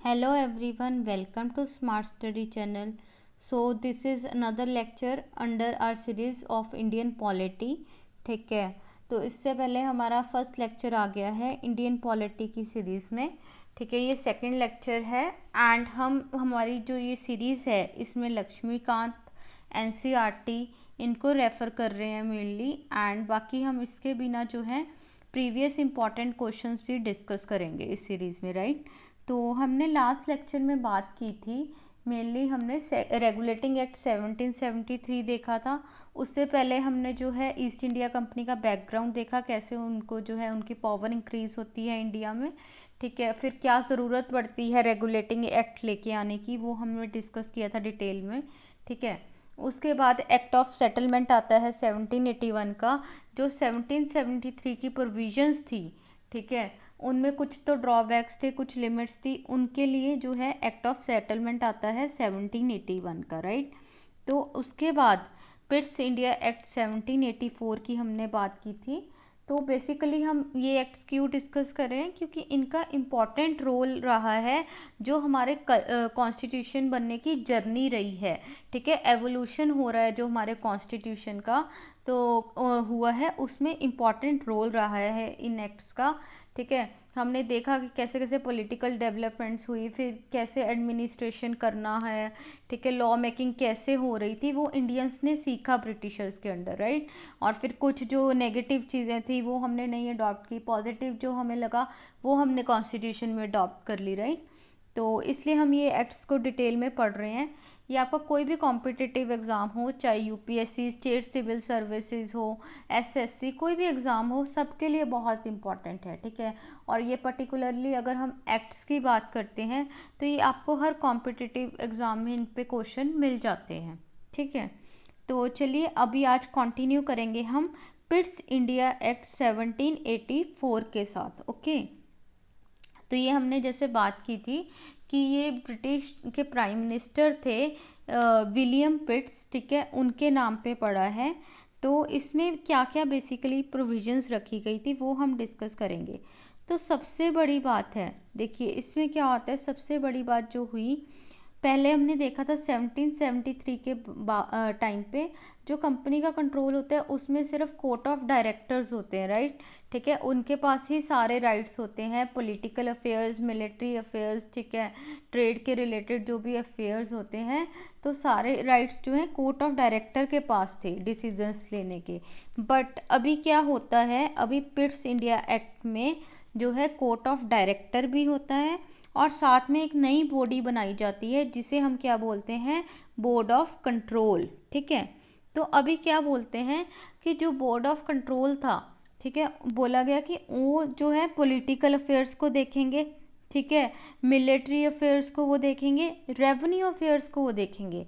Hello everyone, welcome to Smart Study channel. So this is another lecture under our series of Indian polity. ठीक है, तो इससे पहले हमारा फर्स्ट लेक्चर आ गया है इंडियन पॉलिटी की सीरीज़ में. ठीक है, ये सेकंड लेक्चर है एंड हमारी जो ये सीरीज़ है इसमें लक्ष्मीकांत, एनसीईआरटी इनको रेफ़र कर रहे हैं मेनली. एंड बाकी हम इसके बिना जो है प्रीवियस इंपॉर्टेंट क्वेश्चंस भी डिस्कस करेंगे इस सीरीज़ में, राइट. तो हमने लास्ट लेक्चर में बात की थी, मेनली हमने रेगुलेटिंग एक्ट 1773 देखा था. उससे पहले हमने जो है ईस्ट इंडिया कंपनी का बैकग्राउंड देखा, कैसे उनको जो है उनकी पावर इंक्रीज होती है इंडिया में. ठीक है, फिर क्या ज़रूरत पड़ती है रेगुलेटिंग एक्ट लेके आने की, वो हमने डिस्कस किया था डिटेल में. ठीक है, उसके बाद एक्ट ऑफ सेटलमेंट आता है 1781 का, जो 1773 की प्रोविजंस थी. ठीक है, उनमें कुछ तो ड्रॉबैक्स थे, कुछ लिमिट्स थी, उनके लिए जो है एक्ट ऑफ सेटलमेंट आता है 1781 का, राइट. तो उसके बाद पिट्स इंडिया एक्ट 1784 की हमने बात की थी. तो बेसिकली हम ये एक्ट्स क्यों डिस्कस कर रहे हैं, क्योंकि इनका इम्पॉर्टेंट रोल रहा है जो हमारे कॉन्स्टिट्यूशन बनने की जर्नी रही है. ठीक है, एवोल्यूशन हो रहा है जो हमारे कॉन्स्टिट्यूशन का तो हुआ है, उसमें इम्पॉर्टेंट रोल रहा है इन एक्ट्स का. ठीक है, हमने देखा कि कैसे कैसे पॉलिटिकल डेवलपमेंट्स हुई, फिर कैसे एडमिनिस्ट्रेशन करना है. ठीक है, लॉ मेकिंग कैसे हो रही थी, वो इंडियंस ने सीखा ब्रिटिशर्स के अंडर, राइट. और फिर कुछ जो नेगेटिव चीज़ें थी वो हमने नहीं अडॉप्ट की, पॉजिटिव जो हमें लगा वो हमने कॉन्स्टिट्यूशन में अडॉप्ट कर ली, राइट. तो इसलिए हम ये एक्ट्स को डिटेल में पढ़ रहे हैं. ये आपका कोई भी कॉम्पिटिटिव एग्ज़ाम हो, चाहे यूपीएससी, स्टेट सिविल सर्विसेज हो, एसएससी, कोई भी एग्ज़ाम हो, सबके लिए बहुत इंपॉर्टेंट है. ठीक है, और ये पर्टिकुलरली अगर हम एक्ट्स की बात करते हैं तो ये आपको हर कॉम्पिटिटिव एग्ज़ाम में इन पे क्वेश्चन मिल जाते हैं. ठीक है, तो चलिए अभी आज कंटिन्यू करेंगे हम पिट्स इंडिया एक्ट 1784 के साथ. ओके, तो ये हमने जैसे बात की थी कि ये ब्रिटिश के प्राइम मिनिस्टर थे विलियम पिट्स. ठीक है, उनके नाम पे पड़ा है. तो इसमें क्या क्या बेसिकली प्रोविजंस रखी गई थी वो हम डिस्कस करेंगे. तो सबसे बड़ी बात है, देखिए इसमें क्या होता है, सबसे बड़ी बात जो हुई, पहले हमने देखा था 1773 के टाइम पे जो कंपनी का कंट्रोल होता है उसमें सिर्फ कोर्ट ऑफ डायरेक्टर्स होते हैं, राइट. ठीक है, उनके पास ही सारे राइट्स होते हैं, पॉलिटिकल अफेयर्स, मिलिट्री अफेयर्स, ठीक है, ट्रेड के रिलेटेड जो भी अफेयर्स होते हैं, तो सारे राइट्स जो हैं कोर्ट ऑफ डायरेक्टर के पास थे डिसीजंस लेने के. बट अभी क्या होता है, अभी पिट्स इंडिया एक्ट में जो है कोर्ट ऑफ डायरेक्टर भी होता है और साथ में एक नई बॉडी बनाई जाती है जिसे हम क्या बोलते हैं, बोर्ड ऑफ कंट्रोल. ठीक है, तो अभी क्या बोलते हैं कि जो बोर्ड ऑफ कंट्रोल था, ठीक है, बोला गया कि वो जो है पॉलिटिकल अफेयर्स को देखेंगे. ठीक है, मिलिट्री अफेयर्स को वो देखेंगे, रेवेन्यू अफेयर्स को वो देखेंगे.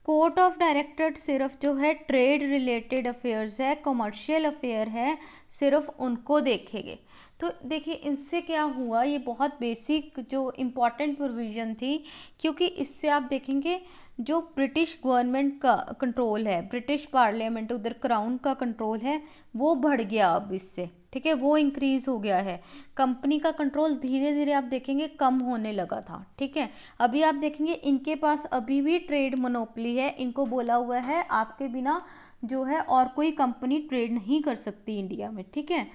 कोर्ट ऑफ डायरेक्टर सिर्फ जो है ट्रेड रिलेटेड अफेयर्स है, कमर्शियल अफेयर है, सिर्फ उनको देखेंगे. तो देखिए इनसे क्या हुआ, ये बहुत बेसिक जो इम्पॉर्टेंट प्रोविज़न थी, क्योंकि इससे आप देखेंगे जो ब्रिटिश गवर्नमेंट का कंट्रोल है, ब्रिटिश पार्लियामेंट, उधर क्राउन का कंट्रोल है, वो बढ़ गया अब इससे. ठीक है, वो इंक्रीज़ हो गया है. कंपनी का कंट्रोल धीरे धीरे आप देखेंगे कम होने लगा था. ठीक है, अभी आप देखेंगे इनके पास अभी भी ट्रेड मोनोपोली है, इनको बोला हुआ है आपके बिना जो है और कोई कंपनी ट्रेड नहीं कर सकती इंडिया में. ठीक है,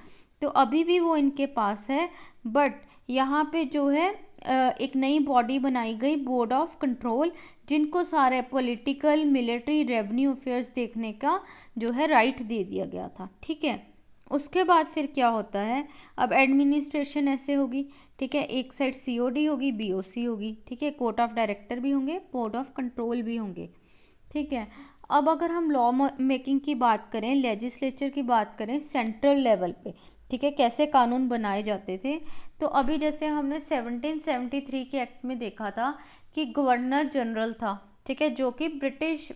तो अभी भी वो इनके पास है. बट यहाँ पे जो है एक नई बॉडी बनाई गई, बोर्ड ऑफ कंट्रोल, जिनको सारे पॉलिटिकल, मिलिट्री, रेवेन्यू अफेयर्स देखने का जो है राइट दे दिया गया था. ठीक है, उसके बाद फिर क्या होता है, अब एडमिनिस्ट्रेशन ऐसे होगी. ठीक है, एक साइड सीओडी होगी, बीओसी होगी. ठीक है, कोर्ट ऑफ डायरेक्टर भी होंगे, बोर्ड ऑफ कंट्रोल भी होंगे. ठीक है, अब अगर हम लॉ मेकिंग की बात करें, लेजिस्लेचर की बात करें सेंट्रल लेवल पे, ठीक है, कैसे कानून बनाए जाते थे, तो अभी जैसे हमने 1773 के एक्ट में देखा था कि गवर्नर जनरल था. ठीक है, जो कि ब्रिटिश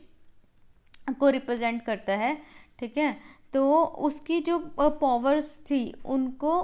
को रिप्रेजेंट करता है. ठीक है, तो उसकी जो पावर्स थी उनको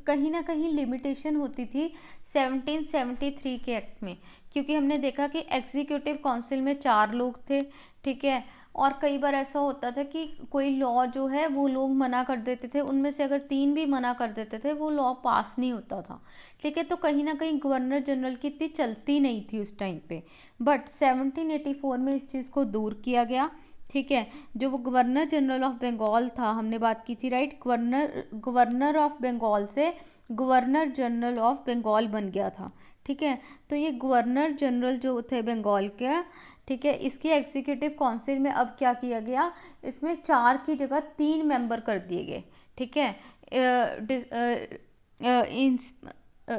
कहीं ना कहीं लिमिटेशन होती थी 1773 के एक्ट में, क्योंकि हमने देखा कि एग्जीक्यूटिव काउंसिल में 4 लोग थे. ठीक है, और कई बार ऐसा होता था कि कोई लॉ जो है वो लोग मना कर देते थे, उनमें से अगर 3 भी मना कर देते थे वो लॉ पास नहीं होता था, ठीक है। तो कहीं ना कहीं गवर्नर जनरल की इतनी चलती नहीं थी उस टाइम पे, बट 1784 में इस चीज़ को दूर किया गया, ठीक है। जो वो गवर्नर जनरल ऑफ बंगाल था, हमने बात की थी राइट, गवर्नर ऑफ बंगाल से गवर्नर जनरल ऑफ बंगाल बन गया था, ठीक है। तो ये गवर्नर जनरल जो थे बंगाल के, ठीक है, इसकी एग्जीक्यूटिव काउंसिल में अब क्या किया गया, इसमें 4 की जगह 3 मेंबर कर दिए गए, ठीक है।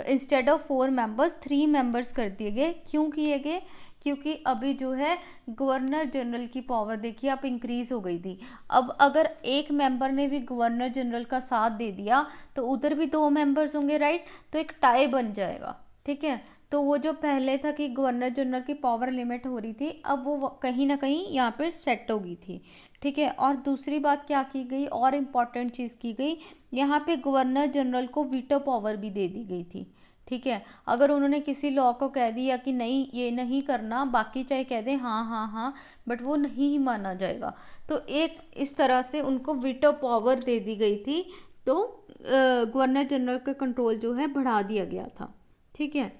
इंस्टेड ऑफ 4 मेंबर्स 3 मेंबर्स कर दिए गए। क्यों किए गए, क्योंकि अभी जो है गवर्नर जनरल की पावर देखिए अब इंक्रीज हो गई थी। अब अगर एक मेंबर ने भी गवर्नर जनरल का साथ दे दिया तो उधर भी 2 मेंबर्स होंगे राइट, तो एक टाई बन जाएगा, ठीक है। तो वो जो पहले था कि गवर्नर जनरल की पावर लिमिट हो रही थी, अब वो कहीं ना कहीं यहाँ पे सेट हो गई थी, ठीक है। और दूसरी बात क्या की गई, और इम्पॉर्टेंट चीज़ की गई, यहाँ पे गवर्नर जनरल को वीटो पावर भी दे दी गई थी, ठीक है। अगर उन्होंने किसी लॉ को कह दिया कि नहीं ये नहीं करना, बाकी चाहे कह दें हाँ हाँ हाँ, बट वो नहीं माना जाएगा, तो एक इस तरह से उनको वीटो पावर दे दी गई थी। तो गवर्नर जनरल का कंट्रोल जो है बढ़ा दिया गया था, ठीक है।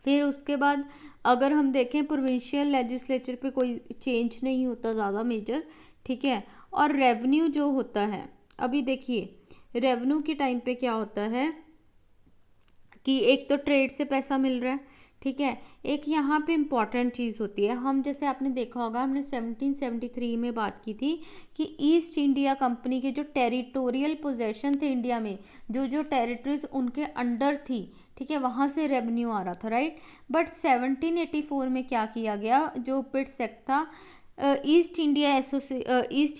फिर उसके बाद अगर हम देखें प्रोविंशियल लेजिस्लेचर पे कोई चेंज नहीं होता ज़्यादा मेजर, ठीक है। और रेवेन्यू जो होता है, अभी देखिए रेवेन्यू के टाइम पे क्या होता है कि एक तो ट्रेड से पैसा मिल रहा है, ठीक है। एक यहाँ पे इम्पॉर्टेंट चीज़ होती है, हम जैसे आपने देखा होगा हमने 1773 में बात की थी कि ईस्ट इंडिया कंपनी के जो टेरिटोरियल पोजेशन थे इंडिया में, जो जो टेरिटरीज उनके अंडर थी, ठीक है, वहाँ से रेवेन्यू आ रहा था राइट। बट 1784 में क्या किया गया, जो पिट्स एक्ट था, ईस्ट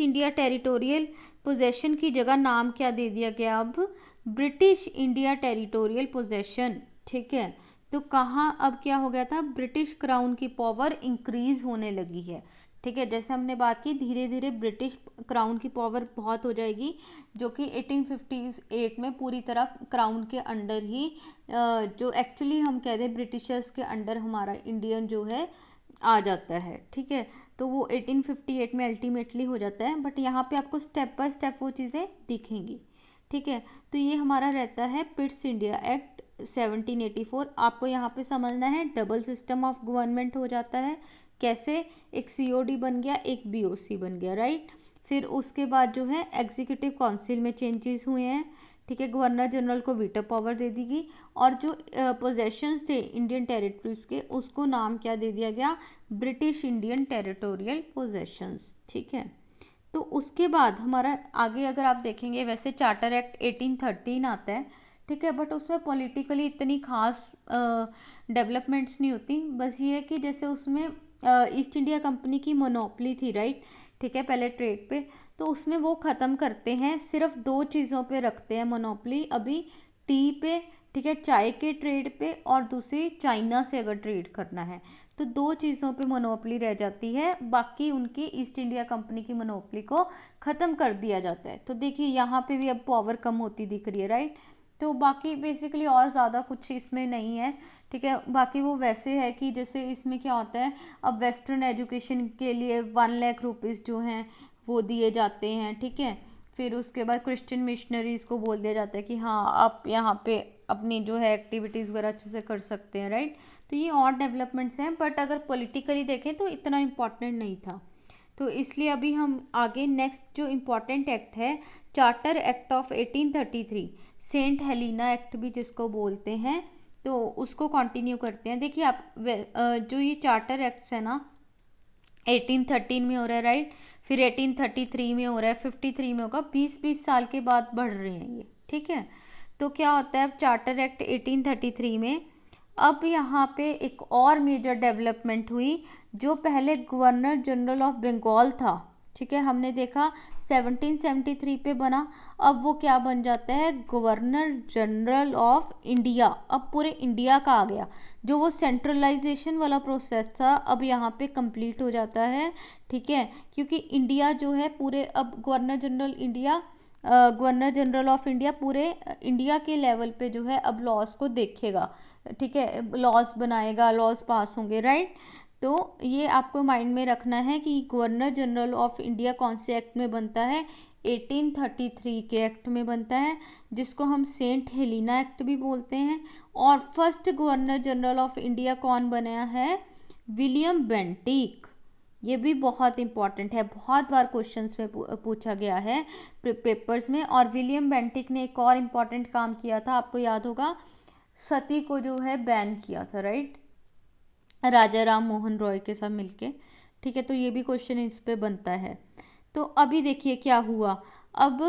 इंडिया टेरिटोरियल पोजेशन की जगह नाम क्या दे दिया गया, अब ब्रिटिश इंडिया टेरिटोरियल पोजेशन, ठीक है। तो कहाँ अब क्या हो गया था, ब्रिटिश क्राउन की पावर इंक्रीज होने लगी है, ठीक है। जैसे हमने बात की धीरे धीरे ब्रिटिश क्राउन की पावर बहुत हो जाएगी, जो कि 1858 में पूरी तरह क्राउन के अंडर ही, जो एक्चुअली हम कह दें ब्रिटिशर्स के अंडर हमारा इंडियन जो है आ जाता है, ठीक है। तो वो 1858 में अल्टीमेटली हो जाता है, बट यहाँ पे आपको स्टेप बाय स्टेप वो चीज़ें दिखेंगी, ठीक है। तो ये हमारा रहता है पिट्स इंडिया एक्ट 1784। आपको यहाँ पे समझना है डबल सिस्टम ऑफ गवर्नमेंट हो जाता है, कैसे, एक सीओडी बन गया, एक बीओसी बन गया राइट। फिर उसके बाद जो है एग्जीक्यूटिव काउंसिल में चेंजेस हुए हैं, ठीक है। गवर्नर जनरल को वीटो पावर दे दी गई, और जो पोजेशंस थे इंडियन टेरिटरीज के उसको नाम क्या दे दिया गया, ब्रिटिश इंडियन टेरिटोरियल पोजेशंस, ठीक है। तो उसके बाद हमारा आगे अगर आप देखेंगे, वैसे चार्टर एक्ट 1813 आता है, ठीक है, बट उसमें पॉलिटिकली इतनी खास डेवलपमेंट्स नहीं होती। बस ये है कि जैसे उसमें ईस्ट इंडिया कंपनी की मोनोपली थी राइट, ठीक है, पहले ट्रेड पे, तो उसमें वो ख़त्म करते हैं, सिर्फ 2 चीज़ों पे रखते हैं मोनोपली अभी, टी पे, ठीक है, चाय के ट्रेड पे, और दूसरी चाइना से अगर ट्रेड करना है तो 2 चीज़ों पे मोनोपली रह जाती है, बाकी उनकी ईस्ट इंडिया कंपनी की मोनोपली को ख़त्म कर दिया जाता है। तो देखिए यहाँ पे भी अब पावर कम होती दिख रही है राइट। तो बाकी बेसिकली और ज़्यादा कुछ इसमें नहीं है, ठीक है। बाकी वो वैसे है कि जैसे इसमें क्या होता है, अब वेस्टर्न एजुकेशन के लिए 1 लाख रुपीज़ जो हैं वो दिए जाते हैं, ठीक है। फिर उसके बाद क्रिश्चियन मिशनरीज़ को बोल दिया जाता है कि हाँ आप यहाँ पे अपनी जो है एक्टिविटीज़ वगैरह अच्छे से कर सकते हैं राइट। तो ये और डेवलपमेंट्स हैं, बट अगर पॉलिटिकली देखें तो इतना इम्पॉर्टेंट नहीं था। तो इसलिए अभी हम आगे नेक्स्ट जो इम्पॉर्टेंट एक्ट है, charter act of 1833, saint Helena act भी जिसको बोलते हैं, तो उसको कंटिन्यू करते हैं। देखिए आप जो ये चार्टर एक्ट्स है ना 1813 में हो रहा है राइट, फिर 1833 में हो रहा है, 53 में होगा, 20-20 साल के बाद बढ़ रहे हैं ये, ठीक है। तो क्या होता है अब चार्टर एक्ट 1833 में, अब यहाँ पे एक और मेजर डेवलपमेंट हुई, जो पहले गवर्नर जनरल ऑफ बंगाल था, ठीक है, हमने देखा 1773 पे बना, अब वो क्या बन जाता है, गवर्नर जनरल ऑफ इंडिया, अब पूरे इंडिया का आ गया। जो वो सेंट्रलाइजेशन वाला प्रोसेस था अब यहाँ पे कंप्लीट हो जाता है, ठीक है, क्योंकि इंडिया जो है पूरे, अब गवर्नर जनरल ऑफ इंडिया पूरे इंडिया के लेवल पे जो है अब लॉज को देखेगा, ठीक है, लॉज बनाएगा, लॉज पास होंगे राइट। तो ये आपको माइंड में रखना है कि गवर्नर जनरल ऑफ इंडिया कौन से एक्ट में बनता है, 1833 के एक्ट में बनता है, जिसको हम सेंट हेलिना एक्ट भी बोलते हैं। और first governor general of India कौन बनाया है, विलियम बेंटिक। ये भी बहुत इंपॉर्टेंट है, बहुत बार क्वेश्चंस में पूछा गया है पेपर्स में। और विलियम बेंटिक ने एक और इम्पॉर्टेंट काम किया था, आपको याद होगा, सती को जो है बैन किया था, राइट, राजा राम मोहन रॉय के साथ मिलके। ठीक है, तो ये भी क्वेश्चन इस पे बनता है। तो अभी देखिए क्या हुआ, अब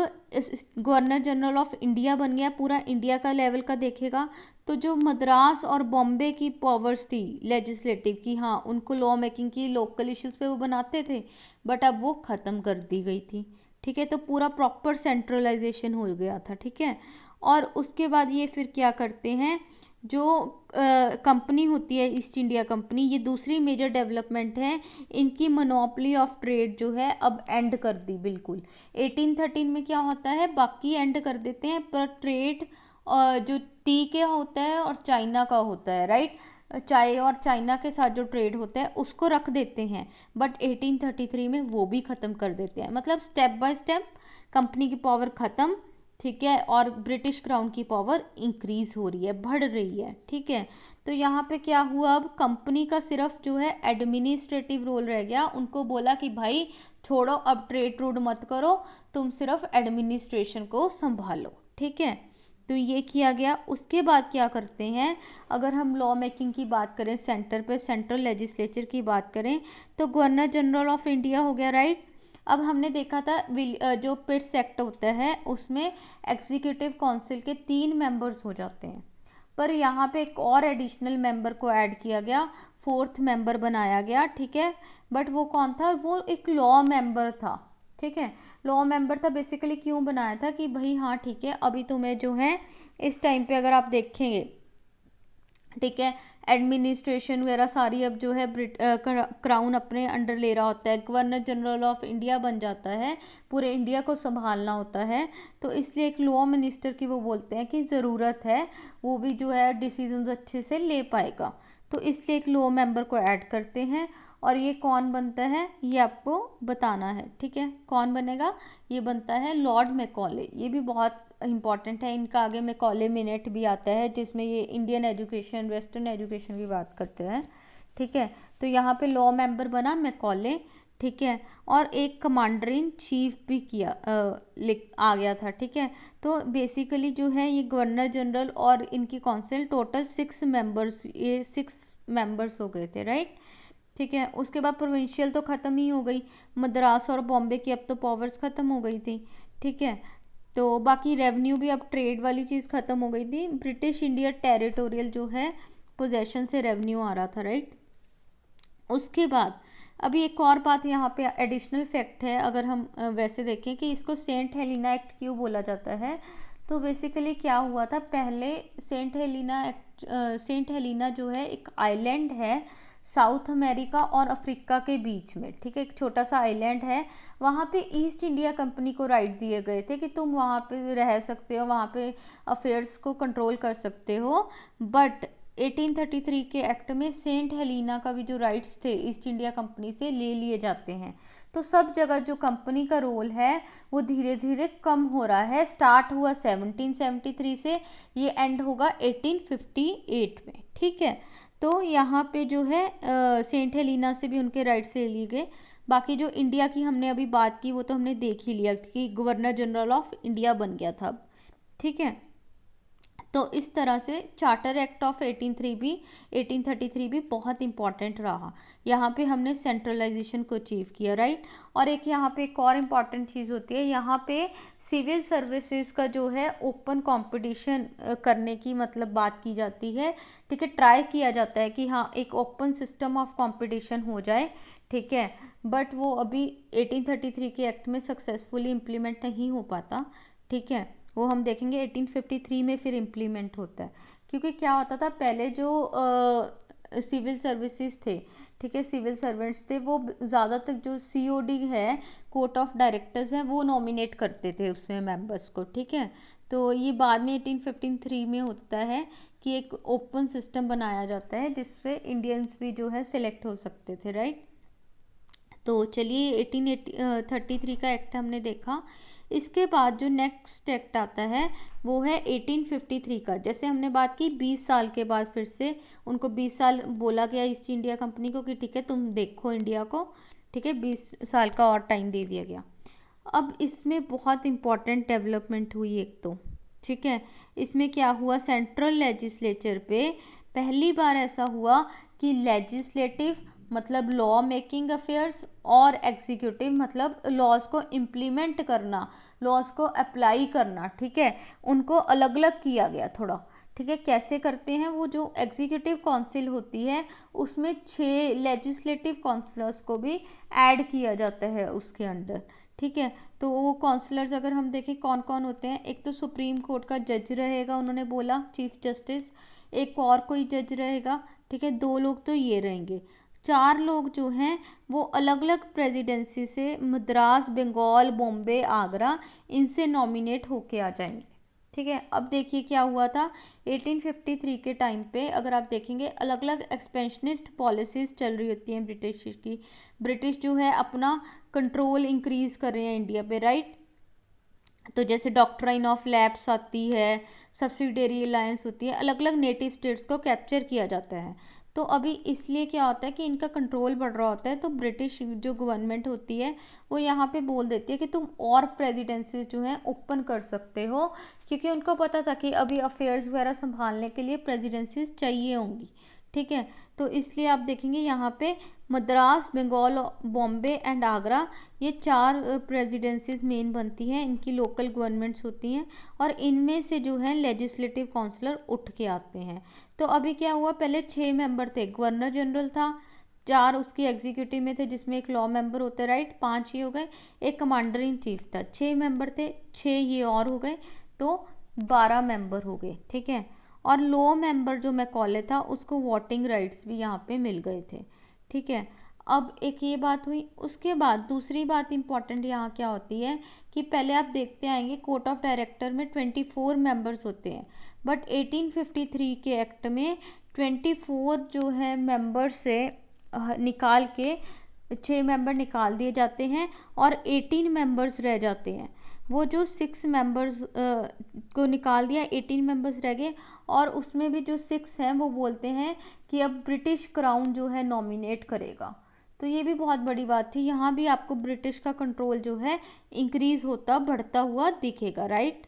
गवर्नर जनरल ऑफ इंडिया बन गया, पूरा इंडिया का लेवल का देखेगा। तो जो मद्रास और बॉम्बे की पावर्स थी लेजिस्लेटिव की, हाँ उनको लॉ मेकिंग की लोकल इश्यूज पे वो बनाते थे, बट अब वो ख़त्म कर दी गई थी। ठीक है, तो पूरा प्रॉपर सेंट्रलाइजेशन हो गया था। ठीक है, और उसके बाद ये फिर क्या करते हैं, जो कंपनी होती है ईस्ट इंडिया कंपनी, ये दूसरी मेजर डेवलपमेंट है, इनकी मोनोपोली ऑफ ट्रेड जो है अब एंड कर दी बिल्कुल। 1813 में क्या होता है, बाकी एंड कर देते हैं, पर ट्रेड जो टी के होता है और चाइना का होता है, राइट, चाय और चाइना के साथ जो ट्रेड होता है उसको रख देते हैं, बट 1833 में वो भी ख़त्म कर देते हैं। मतलब स्टेप बाय स्टेप कंपनी की पावर ख़त्म, ठीक है, और ब्रिटिश क्राउन की पावर इंक्रीज हो रही है, बढ़ रही है। ठीक है, तो यहाँ पे क्या हुआ, अब कंपनी का सिर्फ जो है एडमिनिस्ट्रेटिव रोल रह गया। उनको बोला कि भाई छोड़ो, अब ट्रेड ट्रूड मत करो, तुम सिर्फ एडमिनिस्ट्रेशन को संभालो। ठीक है, तो ये किया गया। उसके बाद क्या करते हैं, अगर हम लॉ मेकिंग की बात करें, सेंटर पे सेंट्रल लेजिस्लेचर की बात करें, तो गवर्नर जनरल ऑफ इंडिया हो गया, राइट। अब हमने देखा था जो पिट्स एक्ट होता है उसमें एग्जीक्यूटिव काउंसिल के 3 मेंबर्स हो जाते हैं, पर यहाँ पे एक और एडिशनल मेंबर को ऐड किया गया, 4th मेंबर बनाया गया। ठीक है, बट वो कौन था, वो एक लॉ मेंबर था। ठीक है, लॉ मेंबर था, बेसिकली क्यों बनाया था कि भाई हाँ ठीक है, अभी तुम्हें जो है इस टाइम पे अगर आप देखेंगे, ठीक है, एडमिनिस्ट्रेशन वगैरह सारी अब जो है क्राउन अपने अंडर ले रहा होता है, गवर्नर जनरल ऑफ इंडिया बन जाता है, पूरे इंडिया को संभालना होता है। तो इसलिए एक लॉ मिनिस्टर की वो बोलते हैं कि ज़रूरत है, वो भी जो है डिसीजंस अच्छे से ले पाएगा। तो इसलिए एक लॉ मेंबर को ऐड करते हैं, और ये कौन बनता है ये आपको बताना है। ठीक है, कौन बनेगा, ये बनता है लॉर्ड मैकॉले। ये भी बहुत इंपॉर्टेंट है, इनका आगे मैकॉले मिनट भी आता है जिसमें ये इंडियन एजुकेशन, वेस्टर्न एजुकेशन की बात करते हैं। ठीक है, तो यहाँ पे लॉ मेंबर बना मैकॉले। ठीक है, और एक कमांडर इन चीफ भी किया आ गया था। ठीक है, तो बेसिकली जो है ये गवर्नर जनरल और इनकी काउंसिल टोटल 6 मेंबर्स, ये 6 मेंबर्स हो गए थे, राइट। ठीक है, उसके बाद प्रोविंशियल तो ख़त्म ही हो गई, मद्रास और बॉम्बे की अब तो पावर्स ख़त्म हो गई थी। ठीक है, तो बाकी रेवेन्यू भी, अब ट्रेड वाली चीज़ ख़त्म हो गई थी, ब्रिटिश इंडिया टेरिटोरियल जो है पोजेशन से रेवेन्यू आ रहा था, राइट। उसके बाद अभी एक और बात यहाँ पे एडिशनल फैक्ट है, अगर हम वैसे देखें कि इसको सेंट हेलिना एक्ट क्यों बोला जाता है, तो बेसिकली क्या हुआ था, पहले saint Helena act, saint Helena जो है एक आइलैंड है साउथ अमेरिका और अफ्रीका के बीच में। ठीक है, एक छोटा सा आइलैंड है, वहाँ पे ईस्ट इंडिया कंपनी को राइट दिए गए थे कि तुम वहाँ पे रह सकते हो, वहाँ पे अफेयर्स को कंट्रोल कर सकते हो। बट 1833 के एक्ट में सेंट हेलिना का भी जो राइट्स थे ईस्ट इंडिया कंपनी से ले लिए जाते हैं। तो सब जगह जो कंपनी का रोल है वो धीरे धीरे कम हो रहा है। स्टार्ट हुआ 1773 से, ये एंड होगा 1858 में। ठीक है, तो यहाँ पे जो है सेंट हेलिना से भी उनके राइट्स ले लिए गए। बाकी जो इंडिया की हमने अभी बात की वो तो हमने देख ही लिया कि गवर्नर जनरल ऑफ इंडिया बन गया था। ठीक है, तो इस तरह से चार्टर एक्ट ऑफ 1833 भी बहुत इंपॉर्टेंट रहा। यहाँ पे हमने सेंट्रलाइजेशन को अचीव किया, राइट। और एक यहाँ पे एक और इम्पॉर्टेंट चीज़ होती है, यहाँ पे सिविल सर्विसेज का जो है ओपन कंपटीशन करने की मतलब बात की जाती है। ठीक है, ट्राई किया जाता है कि हाँ एक ओपन सिस्टम ऑफ कंपटीशन हो जाए। ठीक है, बट वो अभी 1833 के एक्ट में सक्सेसफुली इम्प्लीमेंट नहीं हो पाता। ठीक है, वो हम देखेंगे 1853 में फिर इम्प्लीमेंट होता है। क्योंकि क्या होता था, पहले जो सिविल सर्विसेज थे, ठीक है, सिविल सर्वेंट्स थे, वो ज़्यादातर जो COD है, कोर्ट ऑफ डायरेक्टर्स हैं, वो नॉमिनेट करते थे उसमें मेंबर्स को। ठीक है, तो ये बाद में 1853 में होता है कि एक ओपन सिस्टम बनाया जाता है जिससे इंडियंस भी जो है सिलेक्ट हो सकते थे, राइट। तो चलिए 1833 का एक्ट हमने देखा। इसके बाद जो नेक्स्ट एक्ट आता है वो है 1853 का। जैसे हमने बात की 20 साल के बाद फिर से उनको 20 साल बोला गया ईस्ट इंडिया कंपनी को कि ठीक है तुम देखो इंडिया को, ठीक है, 20 साल का और टाइम दे दिया गया। अब इसमें बहुत इम्पॉर्टेंट डेवलपमेंट हुई एक तो, ठीक है। इसमें क्या हुआ, सेंट्रल लेजिस्लेचर पे पहली बार ऐसा हुआ कि लेजिस्लेटिव मतलब लॉ मेकिंग अफेयर्स और एग्जीक्यूटिव मतलब लॉज को इम्प्लीमेंट करना, लॉज को अप्लाई करना, ठीक है, उनको अलग अलग किया गया थोड़ा, ठीक है। कैसे करते हैं, वो जो एग्जीक्यूटिव काउंसिल होती है उसमें 6 लेजिस्लेटिव काउंसलर्स को भी ऐड किया जाता है उसके अंडर, ठीक है। तो वो काउंसलर्स अगर हम देखें कौन कौन होते हैं, एक तो सुप्रीम कोर्ट का जज रहेगा, उन्होंने बोला चीफ जस्टिस, एक और कोई जज रहेगा, ठीक है, 2 लोग तो ये रहेंगे, 4 लोग जो हैं वो अलग अलग प्रेसिडेंसी से मद्रास, बंगाल, बॉम्बे, आगरा, इनसे नॉमिनेट होके आ जाएंगे, ठीक है। अब देखिए क्या हुआ था 1853 के टाइम पे, अगर आप देखेंगे अलग अलग एक्सपेंशनिस्ट पॉलिसीज चल रही होती हैं ब्रिटिश की। ब्रिटिश जो है अपना कंट्रोल इंक्रीज कर रहे हैं इंडिया पे, राइट। तो जैसे डॉक्ट्राइन ऑफ लैप्स आती है, सब्सिडियरी अलायंस होती है, अलग अलग नेटिव स्टेट्स को कैप्चर किया जाता है। तो अभी इसलिए क्या होता है कि इनका कंट्रोल बढ़ रहा होता है, तो ब्रिटिश जो गवर्नमेंट होती है वो यहाँ पे बोल देती है कि तुम और प्रेसिडेंसीज जो हैं ओपन कर सकते हो, क्योंकि उनको पता था कि अभी अफेयर्स वगैरह संभालने के लिए प्रेसिडेंसीज चाहिए होंगी, ठीक है। तो इसलिए आप देखेंगे यहाँ पे मद्रास, बंगाल, बॉम्बे एंड आगरा, ये 4 प्रेसिडेंसीज मेन बनती हैं, इनकी लोकल गवर्नमेंट्स होती हैं और इनमें से जो है लेजिस्लेटिव काउंसलर उठ के आते हैं। तो अभी क्या हुआ, पहले 6 मेंबर थे, गवर्नर जनरल था, 4 उसकी एग्जीक्यूटिव में थे जिसमें एक लॉ मेंबर होते, राइट, 5 ये हो गए, एक कमांडर इन चीफ था, 6 मेंबर थे, 6 ये और हो गए, तो 12 मेंबर हो गए, ठीक है। और लॉ मेंबर जो मैकॉले था उसको वोटिंग राइट्स भी यहाँ पे मिल गए थे, ठीक है। अब एक ये बात हुई, उसके बाद दूसरी बात इंपॉर्टेंट यहाँ क्या होती है कि पहले आप देखते आएंगे कोर्ट ऑफ डायरेक्टर में 24 मेंबर्स होते हैं, बट 1853 के एक्ट में 24 जो है मेंबर से निकाल के 6 मेंबर निकाल दिए जाते हैं और 18 मेंबर्स रह जाते हैं। वो जो 6 मेंबर्स को निकाल दिया, 18 मेंबर्स रह गए, और उसमें भी जो 6 हैं वो बोलते हैं कि अब ब्रिटिश क्राउन जो है नॉमिनेट करेगा। तो ये भी बहुत बड़ी बात थी, यहाँ भी आपको ब्रिटिश का कंट्रोल जो है इंक्रीज होता बढ़ता हुआ दिखेगा, राइट।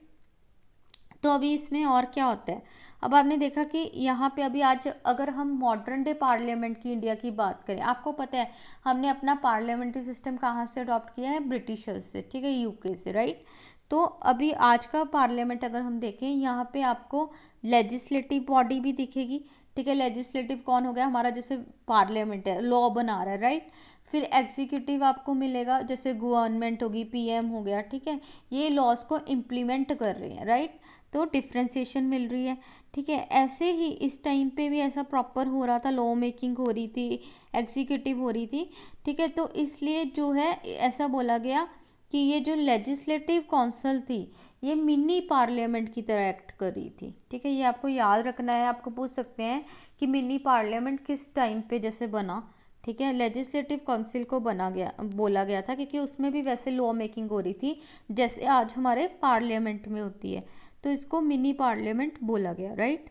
तो अभी इसमें और क्या होता है, अब आपने देखा कि यहाँ पे अभी आज अगर हम मॉडर्न डे पार्लियामेंट की इंडिया की बात करें, आपको पता है हमने अपना पार्लियामेंट्री सिस्टम कहाँ से अडॉप्ट किया है, ब्रिटिशर्स से, ठीक है, यूके से, राइट। तो अभी आज का पार्लियामेंट अगर हम देखें, यहाँ पे आपको लेजिस्लेटिव बॉडी भी दिखेगी, ठीक है। लेजिस्लेटिव कौन हो गया हमारा, जैसे पार्लियामेंट है, लॉ बना रहा है, राइट। फिर एग्जीक्यूटिव आपको मिलेगा, जैसे गवर्नमेंट होगी, पीएम हो गया, ठीक है, ये लॉज को इम्प्लीमेंट कर रहे हैं, राइट। तो डिफ्रेंसिएशन मिल रही है, ठीक है। ऐसे ही इस टाइम पे भी ऐसा प्रॉपर हो रहा था, लॉ मेकिंग हो रही थी, एग्जीक्यूटिव हो रही थी, ठीक है। तो इसलिए जो है ऐसा बोला गया कि ये जो लेजिस्लेटिव काउंसिल थी ये मिनी पार्लियामेंट की तरह एक्ट कर रही थी, ठीक है। ये आपको याद रखना है, आपको पूछ सकते हैं कि मिनी पार्लियामेंट किस टाइम पे जैसे बना, ठीक है। लेजिस्लेटिव काउंसिल को बोला गया था क्योंकि उसमें भी वैसे लॉ मेकिंग हो रही थी जैसे आज हमारे पार्लियामेंट में होती है, तो इसको मिनी पार्लियामेंट बोला गया, राइट।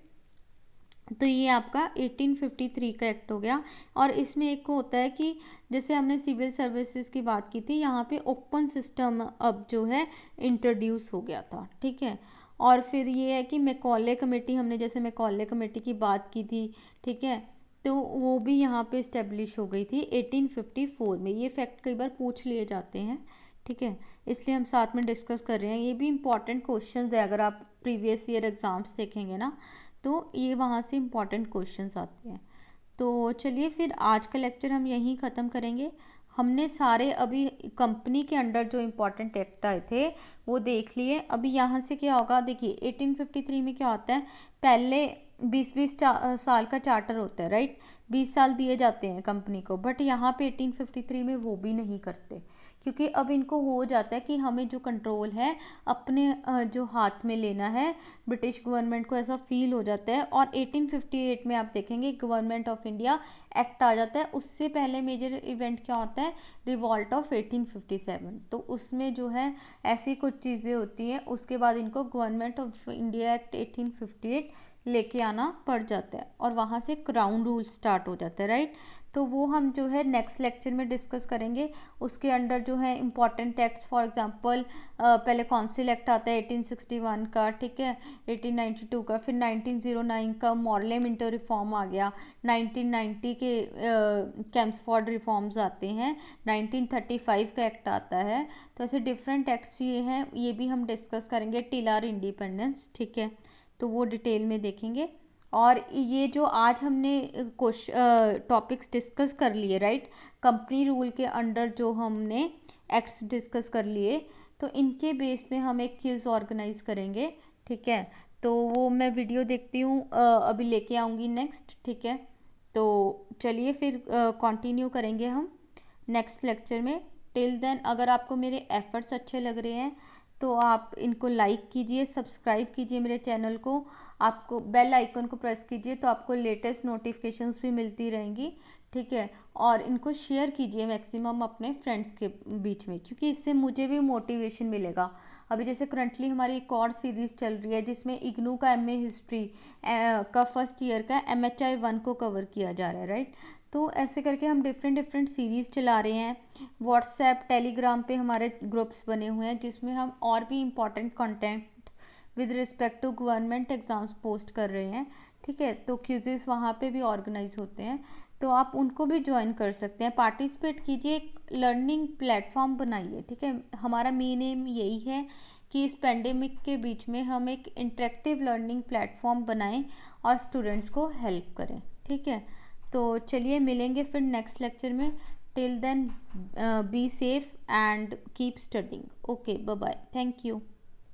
तो ये आपका 1853 का एक्ट हो गया। और इसमें एक होता है कि जैसे हमने सिविल सर्विसेज की बात की थी, यहाँ पे ओपन सिस्टम अब जो है इंट्रोड्यूस हो गया था, ठीक है। और फिर ये है कि मैकॉले कमेटी, हमने जैसे मैकॉले कमेटी की बात की थी, ठीक है, तो वो भी यहाँ पे इस्टेब्लिश हो गई थी 1854 में। ये फैक्ट कई बार पूछ लिए जाते हैं, ठीक है, इसलिए हम साथ में डिस्कस कर रहे हैं। ये भी इंपॉर्टेंट क्वेश्चंस है, अगर आप प्रीवियस ईयर एग्ज़ाम्स देखेंगे ना तो ये वहाँ से इंपॉर्टेंट क्वेश्चंस आते हैं। तो चलिए फिर आज का लेक्चर हम यहीं ख़त्म करेंगे। हमने सारे अभी कंपनी के अंडर जो इम्पोर्टेंट एक्ट आए थे वो देख लिए। अभी यहाँ से क्या होगा, देखिए 1853 में क्या होता है, पहले 20-20 साल का चार्टर होता है, राइट, 20 साल दिए जाते हैं कंपनी को, बट यहाँ पे 1853 में वो भी नहीं करते। क्योंकि अब इनको हो जाता है कि हमें जो कंट्रोल है अपने जो हाथ में लेना है, ब्रिटिश गवर्नमेंट को ऐसा फील हो जाता है। और 1858 में आप देखेंगे गवर्नमेंट ऑफ इंडिया एक्ट आ जाता है। उससे पहले मेजर इवेंट क्या होता है, रिवॉल्ट ऑफ 1857, तो उसमें जो है ऐसी कुछ चीज़ें होती हैं, उसके बाद इनको गवर्नमेंट ऑफ इंडिया एक्ट 1858 लेके आना पड़ जाता है और वहाँ से क्राउन रूल स्टार्ट हो जाता है, राइट। तो वो हम जो है नेक्स्ट लेक्चर में डिस्कस करेंगे। उसके अंडर जो है इम्पॉर्टेंट एक्ट्स, फॉर एग्जांपल पहले काउंसिल एक्ट आता है 1861 का, ठीक है, 1892 का, फिर 1909 का मॉर्लेमेंटो रिफॉर्म आ गया, 1990 के कैम्सफोर्ड रिफॉर्म्स आते हैं, 1935 का एक्ट आता है। तो ऐसे डिफरेंट एक्ट्स ये हैं, ये भी हम डिस्कस करेंगे टिल आवर इंडिपेंडेंस, ठीक है, तो वो डिटेल में देखेंगे। और ये जो आज हमने टॉपिक्स डिस्कस कर लिए, राइट, कंपनी रूल के अंडर जो हमने एक्ट्स डिस्कस कर लिए, तो इनके बेस पे हम एक क्विज ऑर्गेनाइज करेंगे, ठीक है। तो वो मैं वीडियो देखती हूँ, अभी लेके आऊँगी नेक्स्ट, ठीक है। तो चलिए फिर कंटिन्यू करेंगे हम नेक्स्ट लेक्चर में। टिल देन अगर आपको मेरे एफर्ट्स अच्छे लग रहे हैं तो आप इनको लाइक कीजिए, सब्सक्राइब कीजिए मेरे चैनल को, आपको बेल आइकन को प्रेस कीजिए तो आपको लेटेस्ट नोटिफिकेशंस भी मिलती रहेंगी, ठीक है। और इनको शेयर कीजिए मैक्सिमम अपने फ्रेंड्स के बीच में, क्योंकि इससे मुझे भी मोटिवेशन मिलेगा। अभी जैसे करंटली हमारी एक और सीरीज़ चल रही है जिसमें इग्नू का MA हिस्ट्री का फर्स्ट ईयर का MHI 1 को कवर किया जा रहा है, राइट। तो ऐसे करके हम डिफरेंट सीरीज़ चला रहे हैं। व्हाट्सएप टेलीग्राम पे हमारे ग्रुप्स बने हुए हैं जिसमें हम और भी important content with respect to government exams post कर रहे हैं, ठीक है। तो क्विज़ेस वहाँ पे भी ऑर्गेनाइज होते हैं, तो आप उनको भी ज्वाइन कर सकते हैं, पार्टिसिपेट कीजिए, एक लर्निंग प्लेटफॉर्म बनाइए, ठीक है। हमारा मेन एम यही है कि इस पेंडेमिक के बीच में हम एक इंटरेक्टिव लर्निंग प्लेटफॉर्म बनाएं और स्टूडेंट्स को हेल्प करें, ठीक है। तो चलिए मिलेंगे फिर नेक्स्ट लेक्चर में। Till then be safe and keep studying. Okay, bye bye, thank you.